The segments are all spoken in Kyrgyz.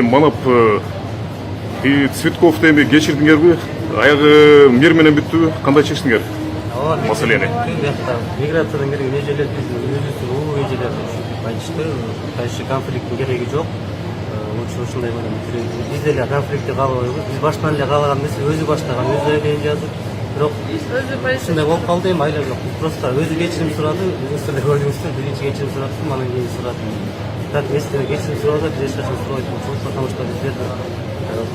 Манап Цветковду эми кечирдиңерби? Аягы мер менен бүттүбү? Кандай чечтиңер маселени? Миграциядан келген эжелер биздин өзүбүздүн улуу эжелер айтышты. Кайсы конфликттин кереги жок. Ушундай биз деле конфликтти каалабайбыз. Биз баштан эле каалаган эмес, өзү баштаган, өзү эле жазып. Бирок ушундай болуп калды, эми айла жок. Просто өзү кечирим сурады, өзү көрдүңүздөр, биринчи кечирим сураттым, анан кийин сурады. Так эстен кечирим сурады, биз эч качан сурабайбыз, потому что биздер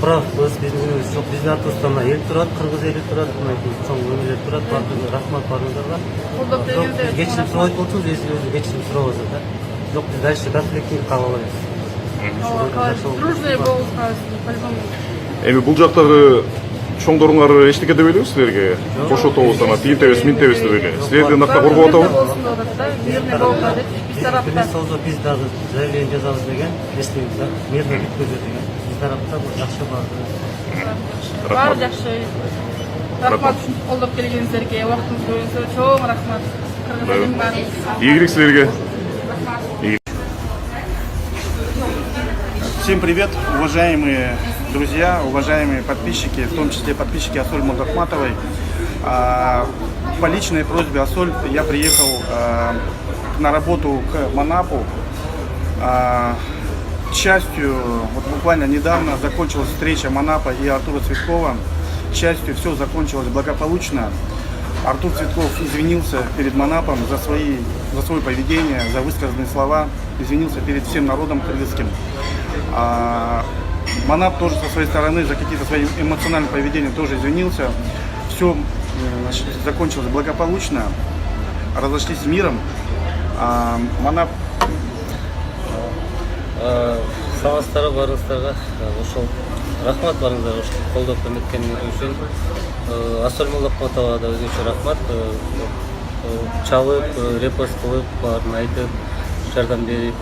правбыз, биздин күнүбүз жок. Биздин артыбыздан эл турат, кыргыз эли турат, мына чоң өмүрлөр турат, баардыгы рахмат баарыңарга. Биз кечирим сурабайт болчубуз, өзү кечирим сурабаса да. Жок, биз дальше конфликтти каалабайбыз. Дружный болушка по-любому. Эми бул жактагы чоңдоруңар эчтеке деп элебиз силерге? Кошотобуз, ана тиинтебиз, минтебиз деп эле. Силерди накта коргоп атабы? Мирный болуп атат. Биз тарапта Биз дагы заявление жазабыз деген, эстейбиз да. Мирный бүткөзө деген. Биз тарапта бул жакшы баары. баары жакшы. Рахмат ушинтип колдоп келгениңиздерге, убактыңызды бөлгөнүңүзгө чоң рахмат. Кыргыз элиң баарыңызга. Ийгилик силерге. Всем привет, уважаемые друзья, уважаемые подписчики, в том числе подписчики Асоль Молдахматовой. По личной просьбе Асоль я приехал на работу к Манапу. К счастью, вот буквально недавно закончилась встреча Манапа и Артура Цветкова. К счастью, все закончилось благополучно. Артур Цветков извинился перед Манапом за свое поведение, за высказанные слова, извинился перед всем народом кыргызским. Манап тоже со своей стороны за какие-то свои эмоциональные поведения тоже извинился. Все закончилось благополучно, разошлись с миром. Манап Саламатсыздар баарыңыздарга. Ошол рахмат баарыңыздарга ушул колдоп эметкениңиз үчүн. Асоль Молдахматовага да өзгөчө рахмат. Чалып, репост кылып, баарын айтып, жардам берип,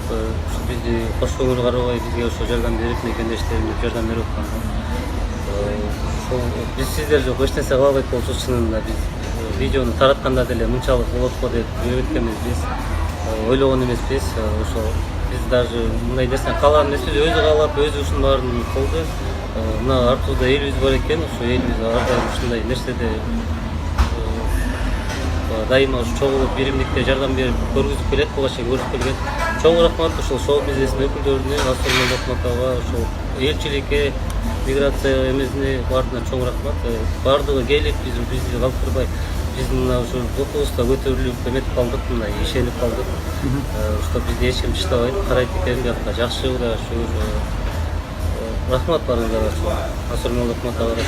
бизди кош көңүл карабай бизге ошо жардам берип, мекендештерине жардам берип аткан. Ошол биз сиздер жок эч нерсе кыла албайт болчубуз чынында. Биз видеону таратканда деле мынчалык болотпу деп жүрүп өткөнбүз биз. Ойлогон эмеспиз. Ошо биз даже мындай нерсени каалаган эмеспиз, өзү каалап, өзү ушунун баарын кылды. Мына артыбызда элибиз бар экен, ошо элибиз ар дайым ушундай нерседе дайыма чогулуп, биримдикте жардам берип көргүзүп келет, буга чейин көрүп келген. Чоң рахмат ушул шоу бизнестин өкүлдөрүнө, Асоль Молдахматовага, ошол элчиликке, миграция эмесине баарына чоң рахмат. Баардыгы келип, бизди калтырбай, биздин мына ушул докубузга көтөрүлүп эметип калдык, мындай ишенип калдык. Что бизди эч ким таштабайт, карайт экен биякка, жакшы Кудай ошо. Рахмат баарыңыздарга, Асоль Молдахматовага.